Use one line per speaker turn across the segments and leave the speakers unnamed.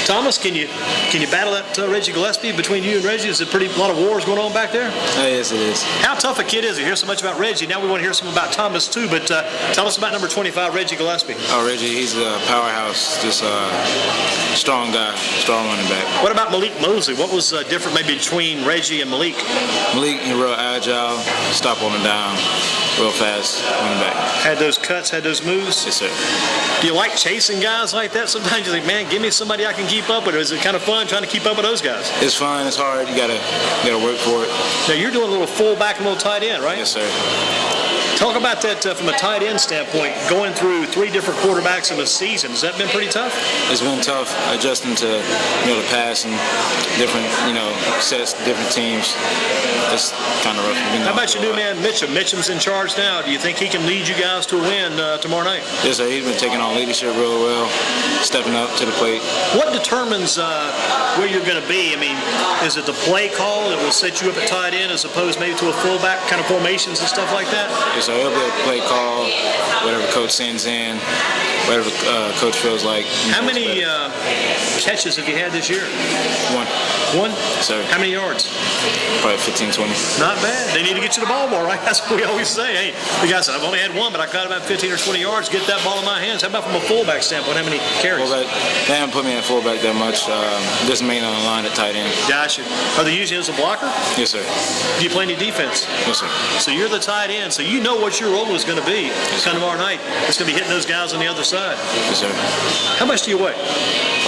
Thomas, can you battle that Reggie Gillespie between you and Reggie? Is it a lot of wars going on back there?
Yes, it is.
How tough a kid is he? Hear so much about Reggie. Now we want to hear some about Thomas too. But tell us about number 25, Reggie Gillespie.
Oh, Reggie, he's a powerhouse. Just a strong guy, strong running back.
What about Malik Mosley? What was different maybe between Reggie and Malik?
Malik, he's real agile, stop on and down, real fast running back.
Had those cuts, had those moves?
Yes, sir.
Do you like chasing guys like that? Sometimes you think, man, give me somebody I can keep up with. Or is it kind of fun trying to keep up with those guys?
It's fun. It's hard. You gotta work for it.
Now you're doing a little fullback and a little tight end, right?
Yes, sir.
Talk about that from a tight end standpoint, going through 3 different quarterbacks in a season. Has that been pretty tough?
It's been tough adjusting to the pass and different sets, different teams. It's kind of rough.
How about your new man Mitchum? Mitchum's in charge now. Do you think he can lead you guys to a win tomorrow night?
Yes, sir. He's been taking on leadership real well, stepping up to the plate.
What determines where you're going to be? I mean, is it the play call that will set you up at tight end as opposed maybe to a fullback kind of formations and stuff like that?
Yes, so he'll be a play call, whatever coach sends in, whatever coach feels like.
How many catches have you had this year? One?
Sir.
How many yards?
Probably 15, 20.
Not bad. They need to get you the ball more, right? That's what we always say. Hey, the guy said, I've only had one, but I got about 15 or 20 yards. Get that ball in my hands. How about from a fullback standpoint? How many carries?
Fullback, they haven't put me in fullback that much. Just mainly on the line at tight end.
Gotcha. Are they using you as a blocker?
Yes, sir.
Do you play any defense?
Yes, sir.
So you're the tight end, so you know what your role is going to be.
Yes,
kind of tomorrow night. It's going to be hitting those guys on the other side.
Yes, sir.
How much do you weigh?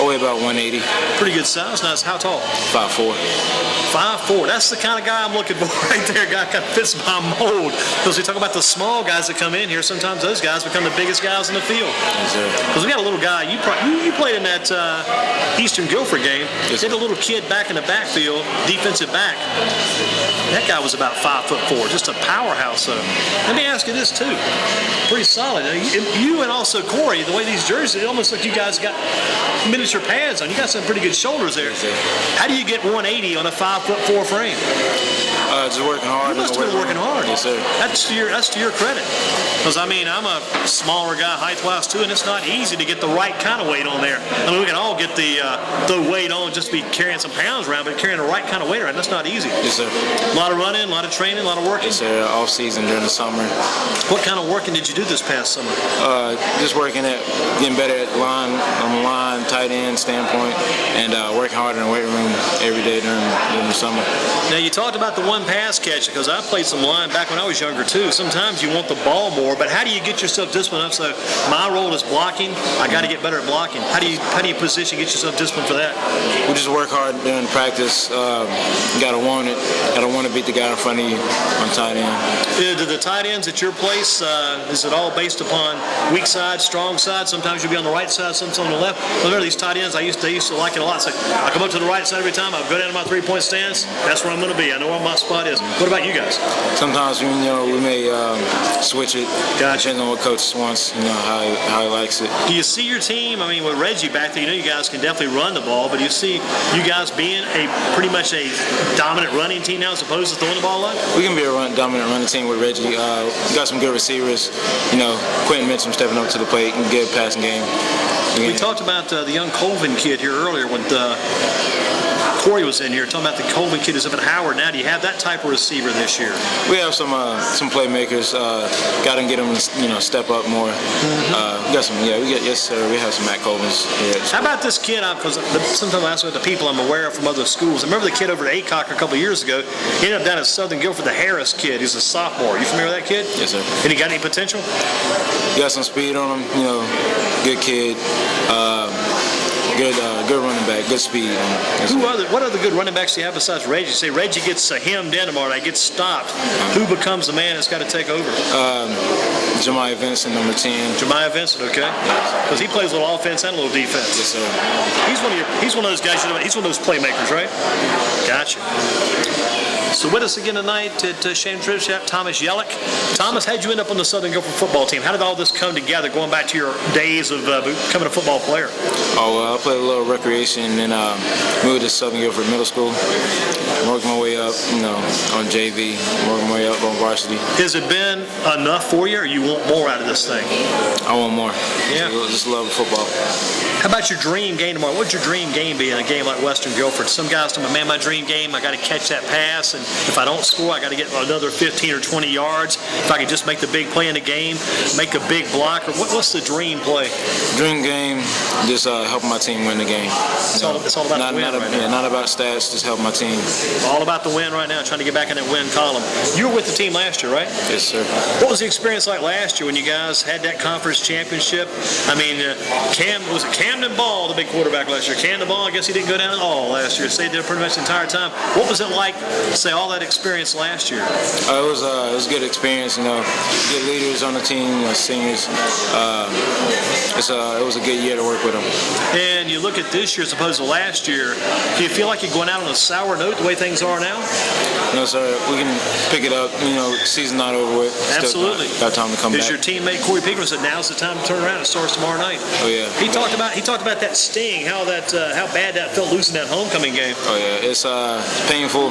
I weigh about 180.
Pretty good size. Nice. How tall?
5'4".
5'4". That's the kind of guy I'm looking for right there. Guy kind of fits my mold. Because we talk about the small guys that come in here. Sometimes those guys become the biggest guys in the field.
Yes, sir.
Because we got a little guy. You played in that Eastern Guilford game.
Yes,
Did a little kid back in the backfield, defensive back. That guy was about 5'4", just a powerhouse. Let me ask you this too. Pretty solid. You and also Corey, the way these jerseys, it almost like you guys got miniature pads on. You got some pretty good shoulders there.
Yes,
how do you get 180 on a 5'4" frame?
Just working hard.
You must have been working hard.
Yes, sir.
That's to your credit. Because, I mean, I'm a smaller guy height-wise, too, and it's not easy to get the right kind of weight on there. I mean, we can all get the weight on just be carrying some pounds around, but carrying the right kind of weight around, that's not easy.
Yes, sir.
A lot of running, a lot of training, a lot of working.
Yes, sir. Off-season during the summer.
What kind of working did you do this past summer?
Just working at getting better at on the line, tight end standpoint, and working harder in the weight room every day during the summer.
Now, you talked about the one pass catch, because I played some line back when I was younger, too. Sometimes you want the ball more, but how do you get yourself disciplined up? So my role is blocking. I got to get better at blocking. How do you position, get yourself disciplined for that?
We just work hard during practice. You got to want it. Got to want to beat the guy in front of you on tight end.
Do the tight ends at your place, is it all based upon weak side, strong side? Sometimes you'll be on the right side, sometimes on the left. Remember these tight ends, they used to like it a lot. So I come up to the right side every time. I go down to my three-point stance. That's where I'm going to be. I know where my spot is. What about you guys?
Sometimes we may switch it.
Gotcha.
Depending on what coach wants, how he likes it.
Do you see your team? I mean, with Reggie back there, you guys can definitely run the ball, but do you see you guys being pretty much a dominant running team now as opposed to throwing the ball up?
We can be a dominant running team with Reggie. We got some good receivers. Quentin Mitchum stepping up to the plate and good passing game.
We talked about the young Colvin kid here earlier when Corey was in here, talking about the Colvin kid who's up at Howard now. Do you have that type of receiver this year?
We have some playmakers. Got to get them to step up more. We got some. Yes, sir. We have some Matt Colvins here.
How about this kid? Because sometimes I ask about the people I'm aware of from other schools. I remember the kid over at Aycock a couple of years ago. He ended up down at Southern Guilford, the Harris kid. He's a sophomore. You familiar with that kid?
Yes, sir.
And he got any potential?
He got some speed on him. Good kid. Good running back, good speed.
What other good running backs do you have besides Reggie? You say Reggie gets hemmed in tomorrow night, gets stopped. Who becomes the man that's got to take over?
Jemiah Vincent, number 10.
Jemiah Vincent, okay. Because he plays a little offense and a little defense.
Yes, sir.
He's one of those guys. He's one of those playmakers, right? Gotcha. So with us again tonight at Shane Tribshap, Thomas Yellock. Thomas, how'd you end up on the Southern Guilford football team? How did all this come together, going back to your days of becoming a football player?
Oh, well, I played a little recreation and moved to Southern Guilford Middle School. Worked my way up, on JV, worked my way up on varsity.
Has it been enough for you, or you want more out of this thing?
I want more.
Yeah.
Just love football.
How about your dream game tomorrow? What would your dream game be in a game like Western Guilford? Some guys tell me, man, my dream game, I got to catch that pass, and if I don't score, I got to get another 15 or 20 yards. If I could just make the big play in the game, make a big block, or what's the dream play?
Dream game, just helping my team win the game.
It's all about the win right now.
Yeah, not about stats, just help my team.
All about the win right now, trying to get back in that win column. You were with the team last year, right?
Yes, sir.
What was the experience like last year when you guys had that conference championship? I mean, was it Camden Ball, the big quarterback last year? Camden Ball, I guess he didn't go down at all last year. Stayed there pretty much the entire time. What was it like, say, all that experience last year?
It was a good experience, good leaders on the team, seniors. It was a good year to work with them.
And you look at this year as opposed to last year, do you feel like you're going out on a sour note the way things are now?
No, sir. We can pick it up. Season's not over with.
Absolutely.
Got time to come back.
Your teammate Corey Pickman said now's the time to turn around. It starts tomorrow night.
Oh yeah.
He talked about that sting, how bad that felt losing that homecoming game.
Oh yeah, it's painful.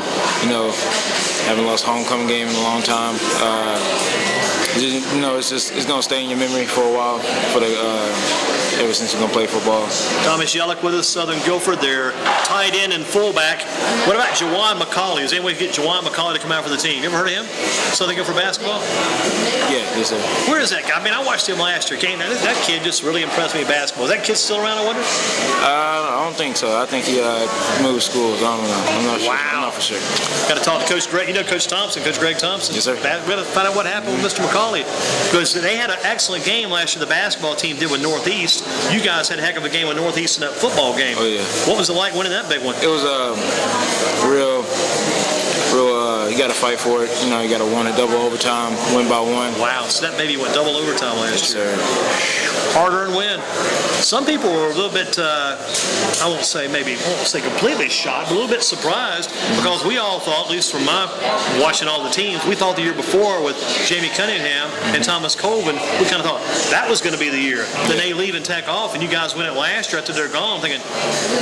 Haven't lost a homecoming game in a long time. It's gonna stay in your memory for a while. Ever since you're gonna play football.
Thomas Yellock with us, Southern Guilford. They're tight end and fullback. What about Jawan McCauley? Is anyone get Jawan McCauley to come out for the team? You ever heard of him? Southern Guilford basketball?
Yeah, yes, sir.
Where is that guy? I mean, I watched him last year. That kid just really impressed me in basketball. Is that kid still around, I wonder?
I don't think so. I think he moved schools. I don't know. I'm not sure.
Wow.
I'm not for sure.
Got to talk to Coach Greg. You know Coach Thompson, Coach Greg Thompson.
Yes, sir.
We got to find out what happened with Mr. McCauley. Because they had an excellent game last year, the basketball team did with Northeast. You guys had a heck of a game with Northeast in that football game.
Oh, yeah.
What was it like winning that big one?
It was real, you got to fight for it. You got to win a double overtime, win by one.
Wow, so that maybe went double overtime last year.
Sir.
Hard-earned win. Some people were a little bit, I won't say completely shocked, but a little bit surprised because we all thought, at least from my watching all the teams, we thought the year before with Jamie Cunningham and Thomas Colvin, we kind of thought that was going to be the year. Then they leave and tack off, and you guys win it last year after they're gone, thinking,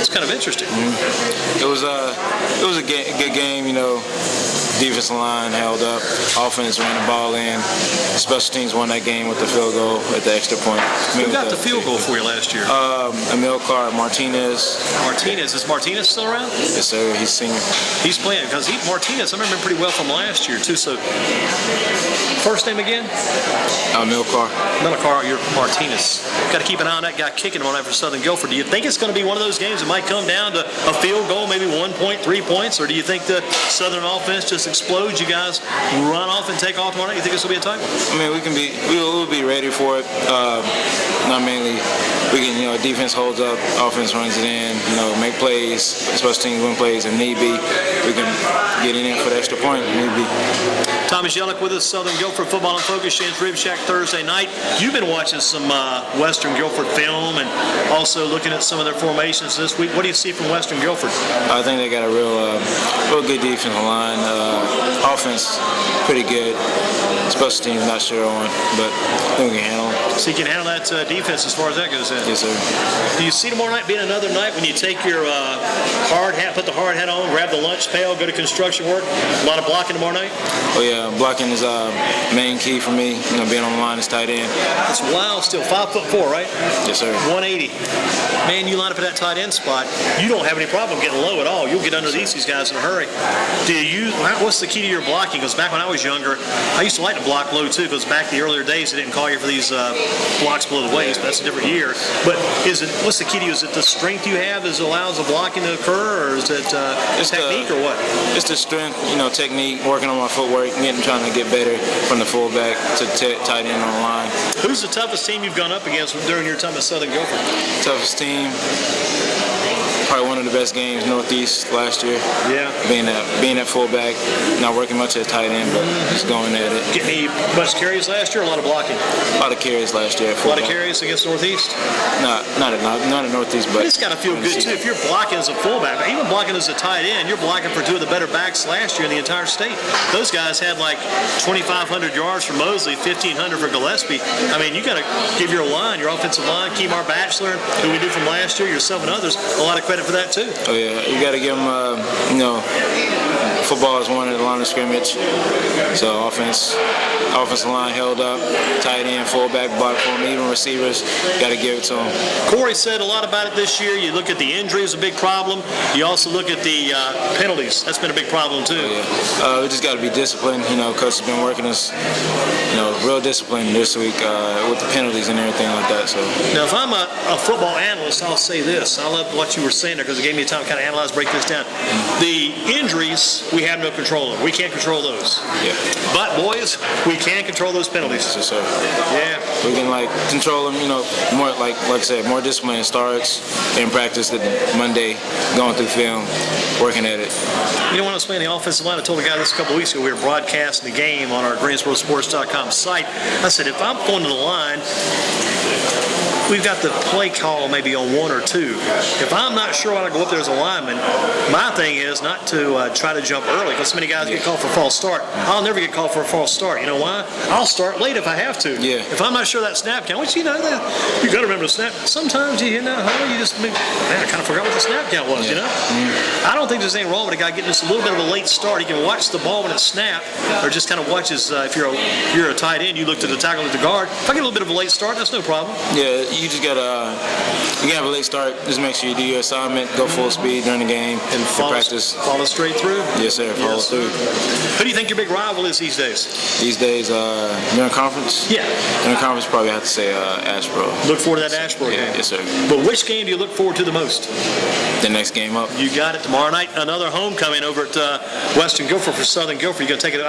it's kind of interesting.
Mm-hmm. It was a good game, Defensive line held up. Offense ran the ball in. Special teams won that game with the field goal at the extra point.
Who got the field goal for you last year?
Emil Carr, Martinez.
Is Martinez still around?
Yes, sir. He's senior.
He's playing because Martinez. I remember him pretty well from last year too. So, first name again?
Emil Carr.
You're Martinez. Got to keep an eye on that guy kicking one after Southern Guilford. Do you think it's going to be one of those games that might come down to a field goal, maybe 1 point, 3 points, or do you think the Southern offense just explodes? You guys run off and take off tomorrow night. You think this will be a tight one?
I mean, we'll be ready for it. Not mainly, defense holds up, offense runs it in. Make plays, special teams win plays if need be. We can get in for the extra point if need be.
Thomas Yellock with us, Southern Guilford Football in Focus, Shane's Rib Shack Thursday night. You've been watching some Western Guilford film and also looking at some of their formations this week. What do you see from Western Guilford?
I think they got a real good defensive line. Offense, pretty good. Special teams, not sure on, but I think we can handle it.
So you can handle that defense as far as that goes in?
Yes, sir.
Do you see tomorrow night being another night when you take your hard hat, put the hard hat on, grab the lunch pail, go to construction work? A lot of blocking tomorrow night?
Oh, yeah. Blocking is main key for me. Being on the line is tight end.
That's wild still. 5'4", right?
Yes, sir.
180. Man, you line up at that tight end spot, you don't have any problem getting low at all. You'll get underneath these guys in a hurry. What's the key to your blocking? Because back when I was younger, I used to like to block low too, because back in the earlier days, they didn't call you for these blocks below the waist, but that's a different year. But what's the key to you? Is it the strength you have that allows the blocking to occur, or is it technique, or what?
It's the strength, technique, working on my footwork, trying to get better from the fullback to tight end on the line.
Who's the toughest team you've gone up against during your time at Southern Guilford?
Toughest team? Probably one of the best games, Northeast last year.
Yeah.
Being at fullback, not working much at tight end, but just going at it.
Get any much carries last year, or a lot of blocking?
A lot of carries last year.
A lot of carries against Northeast?
Not a Northeast, but
It's got to feel good too if you're blocking as a fullback, even blocking as a tight end. You're blocking for two of the better backs last year in the entire state. Those guys had like 2,500 yards for Mosley, 1,500 for Gillespie. I mean, you got to give your line, your offensive line, Kemar Batchelor, who we do from last year, yourself and others, a lot of credit for that too.
Oh yeah, you got to give them. Football is one of the line of scrimmage, so offensive line held up, tight end, fullback, blocked for them, even receivers, got to give it to them.
Corey said a lot about it this year. You look at the injuries, a big problem. You also look at the penalties. That's been a big problem too.
Oh, yeah. We just got to be disciplined. Coach has been working us, real disciplined this week with the penalties and everything like that. So
now, if I'm a football analyst, I'll say this. I love what you were saying there because it gave me time to kind of analyze, break this down. The injuries we have no control over. We can't control those.
Yeah.
But boys, we can control those penalties.
Yes, sir.
Yeah.
We can control them. More like I said, more discipline starts in practice than Monday, going through film, working at it.
When I was playing the offensive line, I told a guy this a couple of weeks ago. We were broadcasting the game on our GreensboroSports.com site. I said, if I'm going to the line, we've got the play call maybe on one or two. If I'm not sure when I go up there as a lineman, my thing is not to try to jump early because so many guys get called for a false start. I'll never get called for a false start. You know why? I'll start late if I have to.
Yeah.
If I'm not sure that snap count, which you got to remember the snap. Sometimes you just man, I kind of forgot what the snap count was. I don't think there's anything wrong with a guy getting just a little bit of a late start. He can watch the ball when it's snapped, or just kind of watches. If you're a tight end, you look to the tackle at the guard. If I get a little bit of a late start, that's no problem.
Yeah. You just gotta, you have a late start. Just make sure you do your assignment, go full speed during the game,
and
practice.
Follow straight through.
Yes, sir. Follow through.
Who do you think your big rival is these days?
These days, during conference.
Yeah.
During conference, probably have to say Ashboro.
Look forward to that Ashboro game.
Yes, sir.
But which game do you look forward to the most?
The next game up.
You got it. Tomorrow night, another homecoming over at Western Guilford for Southern Guilford. You're going to take it.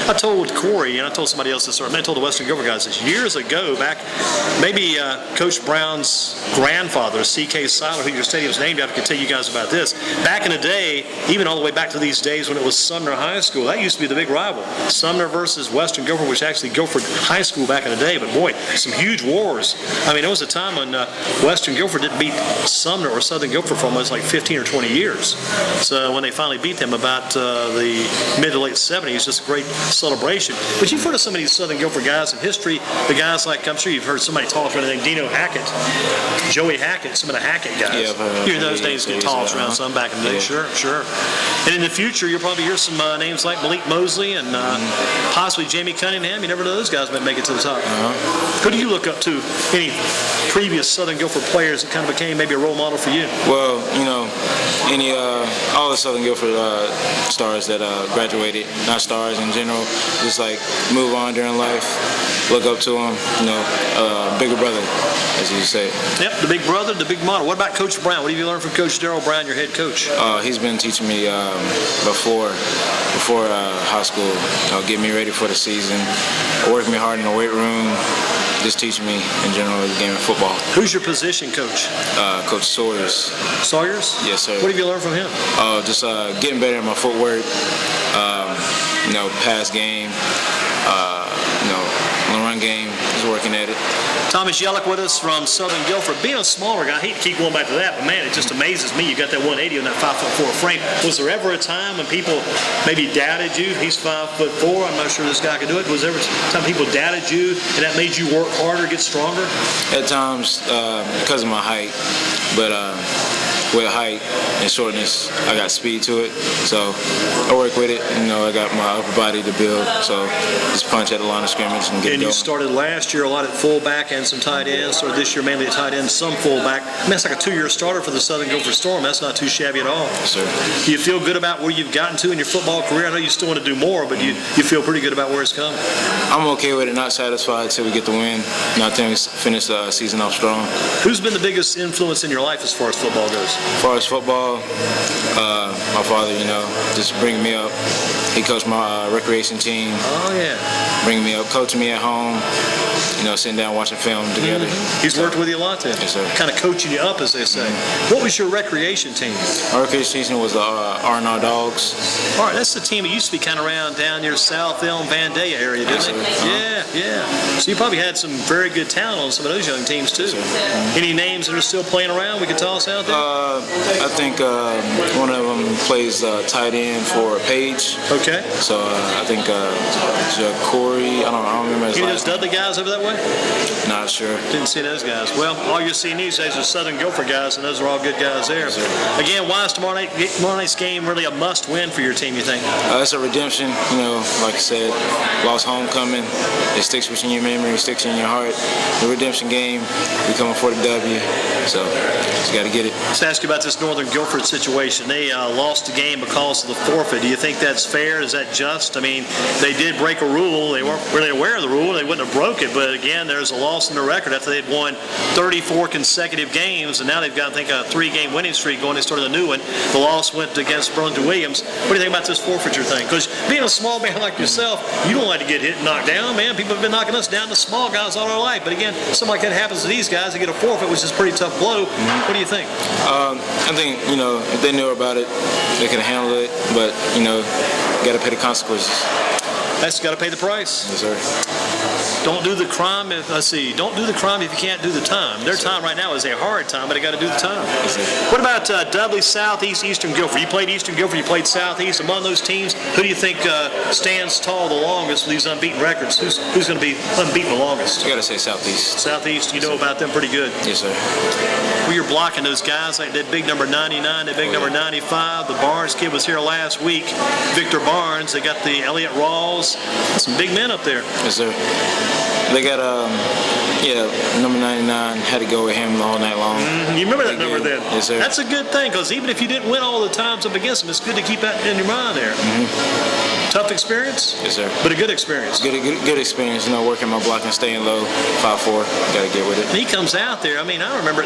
I told Corey, and I told somebody else this, or I told the Western Guilford guys this years ago, back maybe Coach Brown's grandfather, C.K. Seiler, who your stadium's named after, could tell you guys about this. Back in the day, even all the way back to these days when it was Sumner High School, that used to be the big rival. Sumner versus Western Guilford, which actually Guilford High School back in the day. But boy, some huge wars. I mean, there was a time when Western Guilford didn't beat Sumner or Southern Guilford for almost like 15 or 20 years. So when they finally beat them about the mid to late 70s, just a great celebration. But you've heard of some of these Southern Guilford guys in history, the guys like, I'm sure you've heard somebody toss around, Dino Hackett, Joey Hackett, some of the Hackett guys.
Yeah,
you hear those names get tossed around some back in the day. Sure. And in the future, you'll probably hear some names like Malik Mosley and possibly Jamie Cunningham. You never know, those guys might make it to the top. Who do you look up to? Any previous Southern Guilford players that kind of became maybe a role model for you?
Well, all the Southern Guilford stars that graduated, not stars in general, just like move on during life, look up to them, bigger brother, as you say.
Yep, the big brother, the big model. What about Coach Brown? What have you learned from Coach Darryl Brown, your head coach?
He's been teaching me before high school, get me ready for the season, work me hard in the weight room, just teaching me in general the game of football.
Who's your position coach?
Coach Sawyers.
Sawyers?
Yes, sir.
What have you learned from him?
Just getting better at my footwork, pass game, run game, just working at it.
Thomas Yellock with us from Southern Guilford. Being a smaller guy, I hate to keep going back to that, but man, it just amazes me. You got that 180 on that 5'4" frame. Was there ever a time when people maybe doubted you? He's 5'4". I'm not sure this guy could do it. Was there ever a time people doubted you and that made you work harder, get stronger?
At times, because of my height, but with height and shortness, I got speed to it, so I work with it. I got my upper body to build, so just punch at the line of scrimmage and get going.
And you started last year a lot at fullback and some tight ends, or this year mainly at tight end, some fullback. I mean, that's like a 2-year starter for the Southern Guilford Storm. That's not too shabby at all.
Yes, sir.
Do you feel good about where you've gotten to in your football career? I know you still want to do more, but you feel pretty good about where it's come.
I'm okay with it, not satisfied till we get the win, not till we finish the season off strong.
Who's been the biggest influence in your life as far as football goes?
As far as football, my father, just bringing me up. He coached my recreation team.
Oh, yeah.
Bringing me up, coaching me at home, sitting down watching film together.
He's worked with you a lot then.
Yes, sir.
Kind of coaching you up, as they say. What was your recreation team?
Our recreation team was the R&R Dogs.
All right, that's the team that used to be kind of around down near South Elm, Vandalia area, didn't it? Yeah. So you probably had some very good talent on some of those young teams too. Any names that are still playing around we could toss out there?
I think one of them plays tight end for Page.
Okay.
So I think Corey. I don't remember his
Any of
last
those Dudley guys over that way?
Not sure.
Didn't see those guys. Well, all you're seeing these days are Southern Guilford guys, and those are all good guys there. Again, why is tomorrow night's game really a must-win for your team, you think?
It's a redemption. Like I said, lost homecoming. It sticks within your memory. It sticks in your heart. The redemption game. We coming for the W. So just got to get it.
Let's ask you about this Northern Guilford situation. They lost the game because of the forfeit. Do you think that's fair? Is that just? I mean, they did break a rule. They weren't really aware of the rule. They wouldn't have broke it. But again, there's a loss in the record after they'd won 34 consecutive games, and now they've got, I think, a 3-game winning streak going. They started a new one. The loss went against Burlington Williams. What do you think about this forfeiture thing? Because being a small man like yourself, you don't like to get hit and knocked down, man. People have been knocking us down, the small guys, all our life. But again, something like that happens to these guys. They get a forfeit, which is a pretty tough blow. What do you think?
I think, if they knew about it, they could have handled it. But, got to pay the consequences.
That's got to pay the price.
Yes, sir.
Don't do the crime if, don't do the crime if you can't do the time. Their time right now is a hard time, but they got to do the time. What about Dudley, Southeast, Eastern Guilford? You played Eastern Guilford, you played Southeast. Among those teams, who do you think stands tall the longest with these unbeaten records? Who's going to be unbeaten the longest?
I got to say Southeast.
Southeast, you know about them pretty good.
Yes, sir.
Well, you're blocking those guys like that big number 99, that big number 95. The Barnes kid was here last week. Victor Barnes. They got the Elliott Rawls. Some big men up there.
Yes, sir. They got number 99. Had to go with him all night long.
You remember that number then?
Yes, sir.
That's a good thing, because even if you didn't win all the times up against them, it's good to keep that in your mind there. Tough experience?
Yes, sir.
But a good experience.
Good experience, working my block and staying low. 5'4", got to get with it.
And he comes out there. I mean, I remember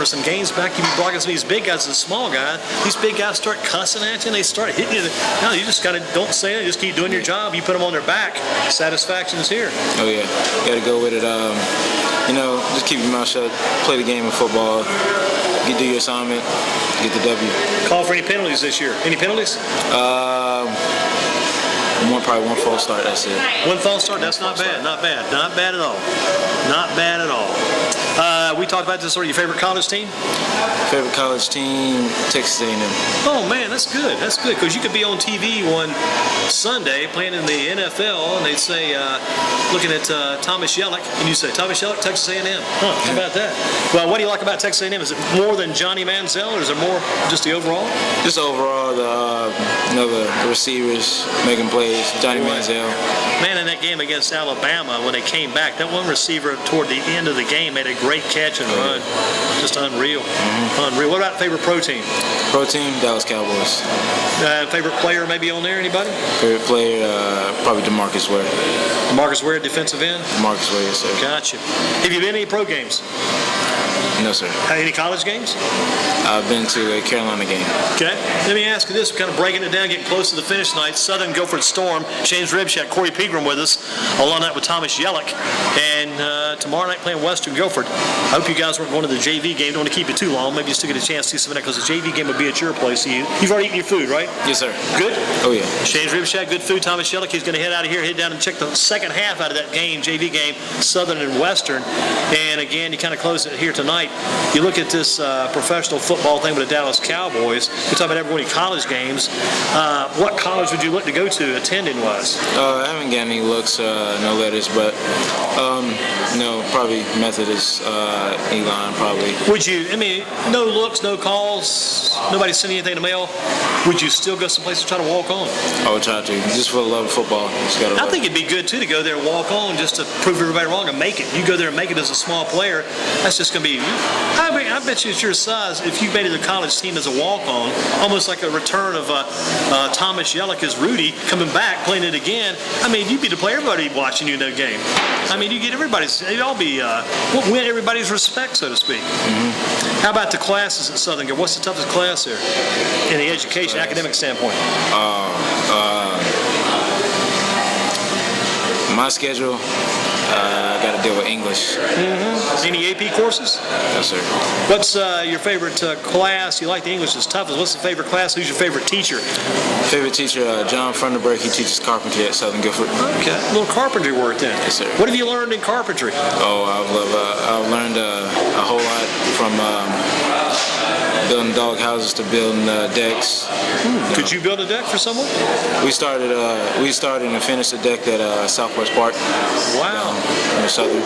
some games back. You be blocking some of these big guys, the small guy. These big guys start cussing at you, and they start hitting you. No, you just got to don't say it. Just keep doing your job. You put them on their back. Satisfaction is here.
Oh yeah, got to go with it. Just keep your mouth shut. Play the game of football. Do your assignment. Get the W.
Call for any penalties this year? Any penalties?
Probably one false start. That's it.
One false start. That's not bad. Not bad. Not bad at all. Not bad at all. We talked about this. Sort of your favorite college team?
Favorite college team, Texas A&M.
Oh man, that's good. That's good, because you could be on TV one Sunday playing in the NFL, and they'd say, looking at Thomas Yellock, and you say, Thomas Yellock, Texas A&M. How about that? Well, what do you like about Texas A&M? Is it more than Johnny Manziel, or is it more just the overall?
Just overall, the receivers making plays. Johnny Manziel.
Man, in that game against Alabama, when they came back, that one receiver toward the end of the game made a great catch and run. Just unreal. Unreal. What about favorite pro team?
Pro team, Dallas Cowboys.
Favorite player maybe on there? Anybody?
Favorite player, probably DeMarcus Ware.
DeMarcus Ware, defensive end?
DeMarcus Ware, yes, sir.
Gotcha. Have you been to any pro games?
No, sir.
Any college games?
I've been to a Carolina game.
Okay. Let me ask you this. We're kind of breaking it down, getting close to the finish tonight. Southern Guilford Storm. James Ribshak, Corey Pegram with us, along night with Thomas Yellock. And tomorrow night playing Western Guilford. I hope you guys weren't going to the JV game. Don't want to keep you too long. Maybe you still get a chance to see some of that, because the JV game will be at your place. So you've already eaten your food, right?
Yes, sir.
Good?
Oh, yeah.
James Ribshak, good food. Thomas Yellock, he's going to head out of here, head down and check the second half out of that game, JV game, Southern and Western. And again, you kind of close it here tonight. You look at this professional football thing with the Dallas Cowboys. We talk about everybody college games. What college would you look to go to attending-wise?
I haven't got any looks, no letters, but probably Methodist, Elon, probably.
Would you? I mean, no looks, no calls, nobody sending anything in the mail. Would you still go someplace to try to walk on?
I would try to, just for the love of football.
I think it'd be good too to go there and walk on, just to prove everybody wrong and make it. You go there and make it as a small player. That's just going to be. I bet you at your size, if you made it a college team as a walk-on, almost like a return of Thomas Yellock as Rudy coming back, playing it again. I mean, you'd be the player, everybody watching you in that game. I mean, you get everybody's. It'd all be win everybody's respect, so to speak. How about the classes at Southern? What's the toughest class there in the education, academic standpoint?
My schedule, I got to deal with English.
Any AP courses?
Yes, sir.
What's your favorite class? You like the English, it's tough. What's the favorite class? Who's your favorite teacher?
Favorite teacher, John Funderburg. He teaches carpentry at Southern Guilford.
Okay, a little carpentry work then.
Yes, sir.
What have you learned in carpentry?
Oh, I've learned a whole lot from building dog houses to building decks.
Could you build a deck for someone?
We started and finished a deck at Southwest Park.
Wow.
In Southern.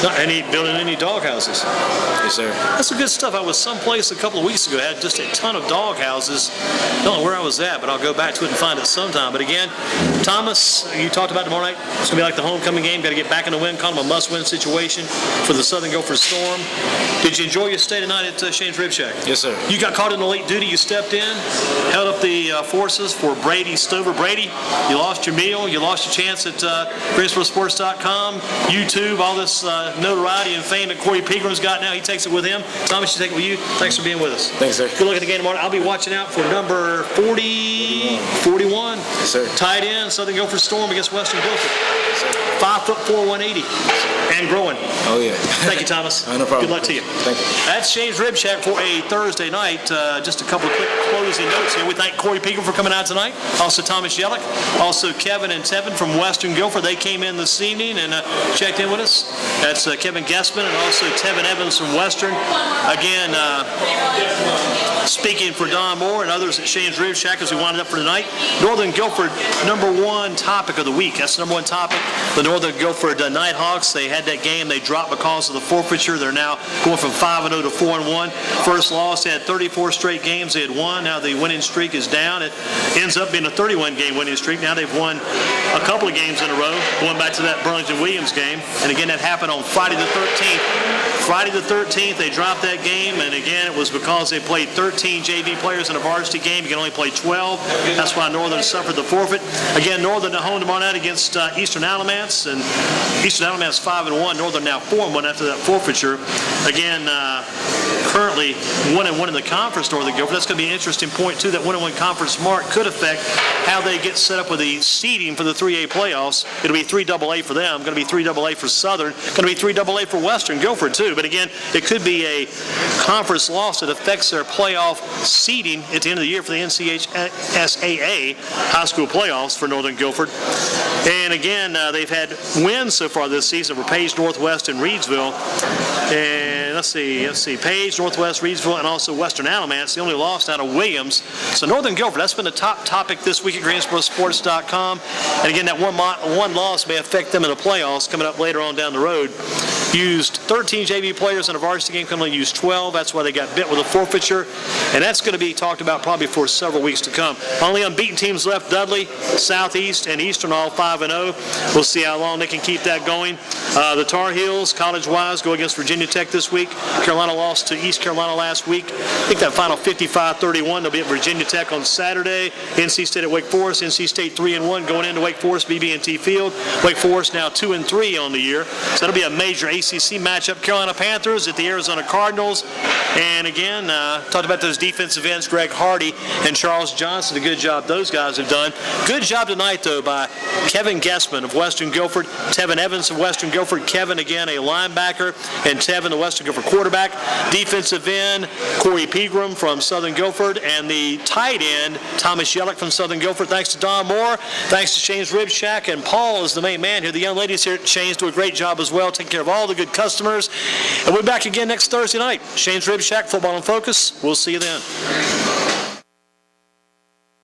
Not building any dog houses.
Yes, sir.
That's some good stuff. I was someplace a couple of weeks ago, had just a ton of dog houses. Don't know where I was at, but I'll go back to it and find it sometime. But again, Thomas, you talked about tomorrow night. It's going to be like the homecoming game. Got to get back in the win column, a must-win situation for the Southern Guilford Storm. Did you enjoy your stay tonight at Shane's Rib Shack?
Yes, sir.
You got caught in the late duty. You stepped in, held up the forces for Brady Stover. Brady, you lost your meal. You lost your chance at GreensboroSports.com, YouTube, all this notoriety and fame that Corey Pegram's got now. He takes it with him. Thomas, you take it with you. Thanks for being with us.
Thanks, sir.
Good luck at the game tomorrow. I'll be watching out for number 41.
Yes, sir.
Tight end, Southern Guilford Storm against Western Guilford.
Yes, sir.
5'4", 180. And growing.
Oh, yeah.
Thank you, Thomas.
No problem.
Good luck to you.
Thank you.
That's Shane's Rib Shack for a Thursday night. Just a couple of quick closing notes here. We thank Corey Pegram for coming out tonight. Also Thomas Yellock. Also Kevin and Tevin from Western Guilford. They came in this evening and checked in with us. That's Kevin Guessman and also Tevin Evans from Western. Again, speaking for Don Moore and others at Shane's Rib Shack as we wind it up for tonight. Northern Guilford, number one topic of the week. That's the number one topic. The Northern Guilford Nighthawks, they had that game. They dropped because of the forfeiture. They're now going from 5-0 to 4-1. First loss, they had 34 straight games they had won. Now the winning streak is down. It ends up being a 31-game winning streak. Now they've won a couple of games in a row, going back to that Burlington-Williams game. And again, that happened on Friday the 13th. Friday the 13th, they dropped that game, and again, it was because they played 13 JV players in a varsity game. You can only play 12. That's why Northern suffered the forfeit. Again, Northern at home tomorrow night against Eastern Alamance, and Eastern Alamance 5-1. Northern now 4-1 after that forfeiture. Again, currently 1-1 in the conference, Northern Guilford. That's going to be an interesting point, too. That 1-1 conference mark could affect how they get set up with the seeding for the 3A playoffs. It'll be 3AA for them. Going to be 3AA for Southern. Going to be 3AA for Western Guilford, too. But again, it could be a conference loss that affects their playoff seeding at the end of the year for the NCHSAA high school playoffs for Northern Guilford. And again, they've had wins so far this season for Page, Northwest, and Reedsville. And let's see, Page, Northwest, Reedsville, and also Western Alamance. They only lost out of Williams. So Northern Guilford, that's been the top topic this week at GreensboroSports.com. And again, that one loss may affect them in the playoffs coming up later on down the road. Used 13 JV players in a varsity game, can only use 12. That's why they got bit with a forfeiture. And that's going to be talked about probably for several weeks to come. Only unbeaten teams left, Dudley, Southeast, and Eastern, all 5-0. We'll see how long they can keep that going. The Tar Heels, college-wise, go against Virginia Tech this week. Carolina lost to East Carolina last week. I think that final 55-31. They'll be at Virginia Tech on Saturday. NC State at Wake Forest. NC State 3-1 going into Wake Forest, BB&T Field. Wake Forest now 2-3 on the year. So that'll be a major ACC matchup. Carolina Panthers at the Arizona Cardinals. And again, talked about those defensive ends, Greg Hardy and Charles Johnson. A good job those guys have done. Good job tonight, though, by Kevin Guessman of Western Guilford, Tevin Evans of Western Guilford, Kevin, again, a linebacker, and Tevin, the Western Guilford quarterback. Defensive end, Corey Pegram from Southern Guilford, and the tight end, Thomas Yellock from Southern Guilford. Thanks to Don Moore. Thanks to Shane's Rib Shack, and Paul is the main man here. The young ladies here at Shane's do a great job as well, taking care of all the good customers. And we'll be back again next Thursday night. Shane's Rib Shack, Football in Focus. We'll see you then.